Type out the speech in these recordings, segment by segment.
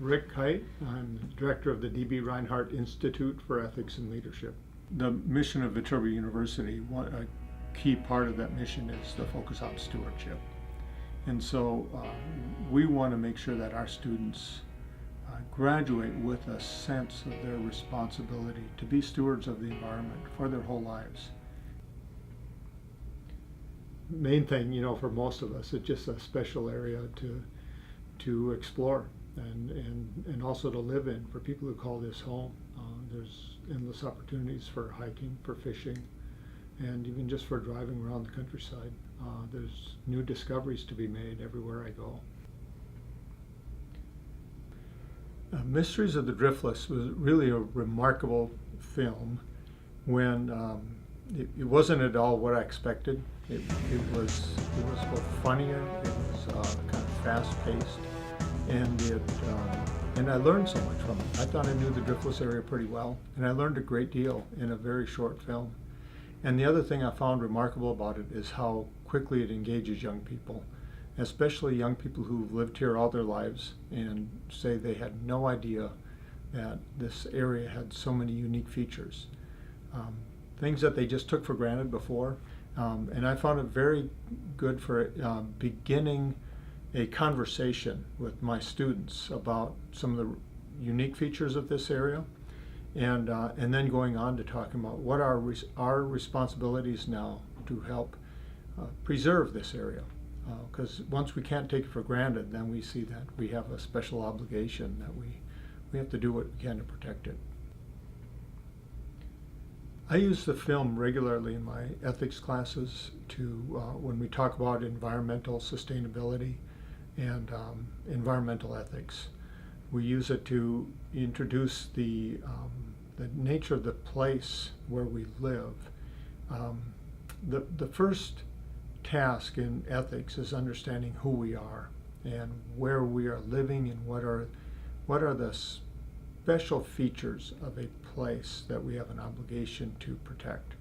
Rick Kyte. I'm the director of the D.B. Reinhardt Institute for Ethics and Leadership. The mission of Viterbi University, a key part of that mission is the focus on stewardship. And so we want to make sure that our students graduate with a sense of their responsibility to be stewards of the environment for their whole lives. Main thing, for most of us, it's just a special area to explore and also to live in for people who call this home. There's endless opportunities for hiking, for fishing, and even just for driving around the countryside. There's new discoveries to be made everywhere I go. Mysteries of the Driftless was really a remarkable film when it wasn't at all what I expected. It was both funnier, it was kind of fast-paced, and I learned so much from it. I thought I knew the Driftless area pretty well, and I learned a great deal in a very short film. And the other thing I found remarkable about it is how quickly it engages young people, especially young people who've lived here all their lives and say they had no idea that this area had so many unique features. Things that they just took for granted before. And I found it very good for beginning a conversation with my students about some of the unique features of this area, and then going on to talking about what are our responsibilities now to help preserve this area. Because once we can't take it for granted, then we see that we have a special obligation that we have to do what we can to protect it. I use the film regularly in my ethics classes to, when we talk about environmental sustainability and environmental ethics. We use it to introduce the nature of the place where we live. The first task in ethics is understanding who we are and where we are living and what are the special features of a place that we have an obligation to protect.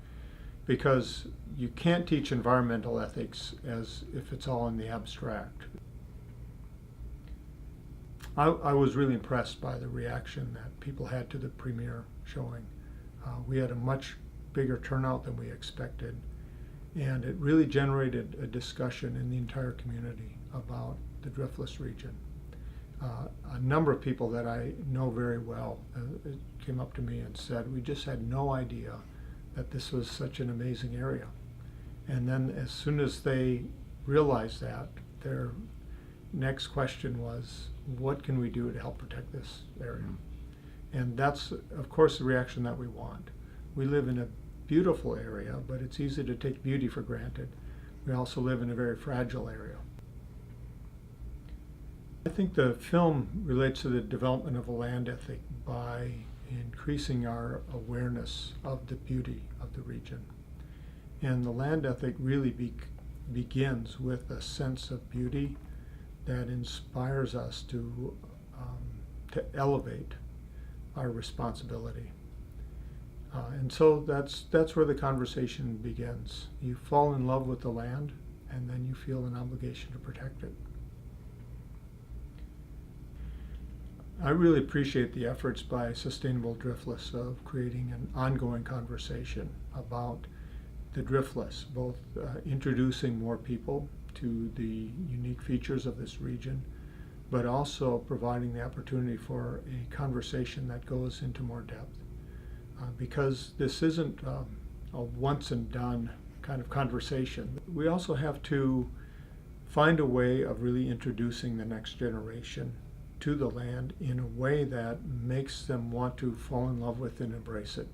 Because you can't teach environmental ethics as if it's all in the abstract. I was really impressed by the reaction that people had to the premiere showing. We had a much bigger turnout than we expected, and it really generated a discussion in the entire community about the Driftless region. A number of people that I know very well came up to me and said, we just had no idea that this was such an amazing area. And then as soon as they realized that, their next question was, what can we do to help protect this area? And that's, of course, the reaction that we want. We live in a beautiful area, but it's easy to take beauty for granted. We also live in a very fragile area. I think the film relates to the development of a land ethic by increasing our awareness of the beauty of the region. And the land ethic really begins with a sense of beauty that inspires us to elevate our responsibility. And so that's where the conversation begins. You fall in love with the land, and then you feel an obligation to protect it. I really appreciate the efforts by Sustainable Driftless of creating an ongoing conversation about the Driftless, both introducing more people to the unique features of this region, but also providing the opportunity for a conversation that goes into more depth. Because this isn't a once and done kind of conversation. We also have to find a way of really introducing the next generation to the land in a way that makes them want to fall in love with and embrace it.